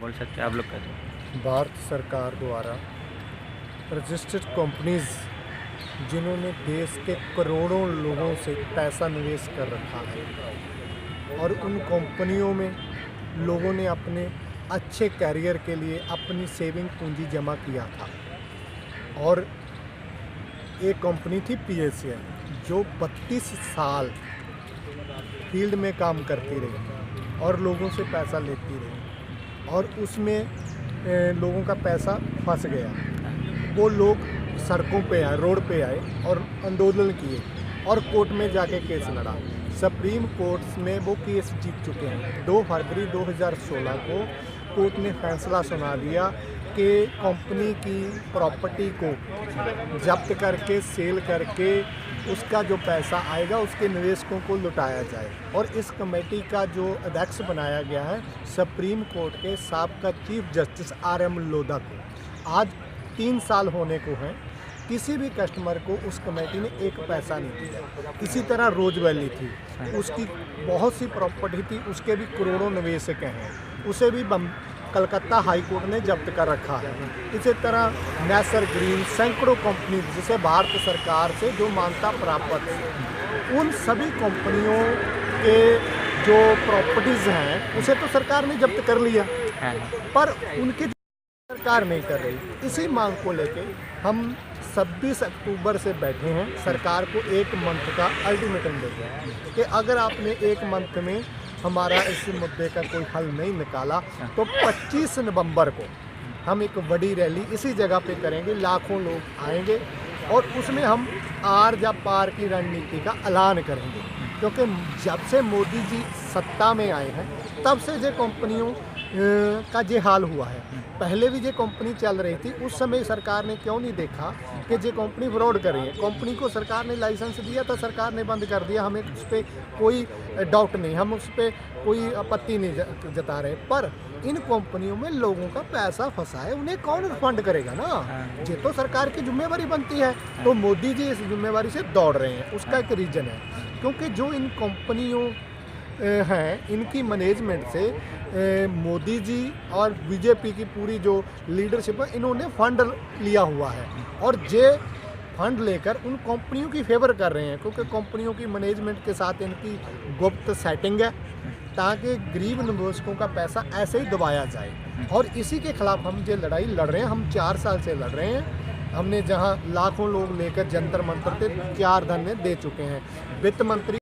बोल सकते हैं आप लोग कहते हैं। भारत सरकार द्वारा रजिस्टर्ड कंपनीज जिन्होंने देश के करोड़ों लोगों से पैसा निवेश कर रखा है और उन कंपनियों में लोगों ने अपने अच्छे कैरियर के लिए अपनी सेविंग पूंजी जमा किया था। और एक कंपनी थी PSL जो 32 साल फील्ड में काम करती रही और लोगों से पैसा लेती रही और उसमें लोगों का पैसा फंस गया। वो लोग सड़कों पे आए, रोड पे आए और आंदोलन किए और कोर्ट में जाके केस लड़ा। सुप्रीम कोर्ट में वो केस जीत चुके हैं। 2 फरवरी 2016 को कोर्ट ने फैसला सुना दिया कि कंपनी की प्रॉपर्टी को जब्त करके सेल करके उसका जो पैसा आएगा उसके निवेशकों को लुटाया जाए। और इस कमेटी का जो अध्यक्ष बनाया गया है सुप्रीम कोर्ट के साबका चीफ जस्टिस RM लोधा को। आज 3 साल होने को हैं। किसी भी कस्टमर को उस कमेटी ने एक पैसा नहीं दिया। इसी तरह रोज वैली थी, उसकी बहुत सी प्रॉपर्टी थी, उसके भी करोड़ों निवेशक हैं, उसे भी कलकत्ता हाई कोर्ट ने जब्त कर रखा है। इसी तरह नेसर ग्रीन, सैकड़ों कंपनी जिसे भारत सरकार से जो मान्यता प्राप्त है, उन सभी कंपनियों के जो प्रॉपर्टीज़ हैं उसे तो सरकार ने जब्त कर लिया, पर उनकी सरकार नहीं कर रही। इसी मांग को लेके हम 26 अक्टूबर से बैठे हैं। सरकार को 1 मंथ का अल्टीमेटम दे दिया कि अगर आपने 1 मंथ में हमारा इस मुद्दे का कोई हल नहीं निकाला तो 25 नवंबर को हम एक बड़ी रैली इसी जगह पे करेंगे। लाखों लोग आएंगे और उसमें हम आर या पार की रणनीति का ऐलान करेंगे, क्योंकि जब से मोदी जी सत्ता में आए हैं तब से जो कंपनियों का ये हाल हुआ है। पहले भी जो कंपनी चल रही थी उस समय सरकार ने क्यों नहीं देखा कि ये कंपनी फ्रॉड कर रही है। कंपनी को सरकार ने लाइसेंस दिया था, सरकार ने बंद कर दिया। हमें उस पर कोई डाउट नहीं, हम उस पर कोई आपत्ति नहीं जता रहे, पर इन कंपनियों में लोगों का पैसा फंसा है, उन्हें कौन रिफंड करेगा ना। ये तो सरकार की जिम्मेवारी बनती है। तो मोदी जी इस जिम्मेवारी से दौड़ रहे हैं। उसका एक रीज़न है क्योंकि जो इन कंपनियों हैं इनकी मैनेजमेंट से मोदी जी और बीजेपी की पूरी जो लीडरशिप है इन्होंने फंड लिया हुआ है और ये फंड लेकर उन कंपनियों की फेवर कर रहे हैं, क्योंकि कंपनियों की मैनेजमेंट के साथ इनकी गुप्त सेटिंग है ताकि गरीब निवेशकों का पैसा ऐसे ही दबाया जाए। और इसी के खिलाफ हम ये लड़ाई लड़ रहे हैं। हम 4 साल से लड़ रहे हैं। हमने जहां लाखों लोग लेकर जंतर मंतर थे 4 धरने दे चुके हैं। वित्त मंत्री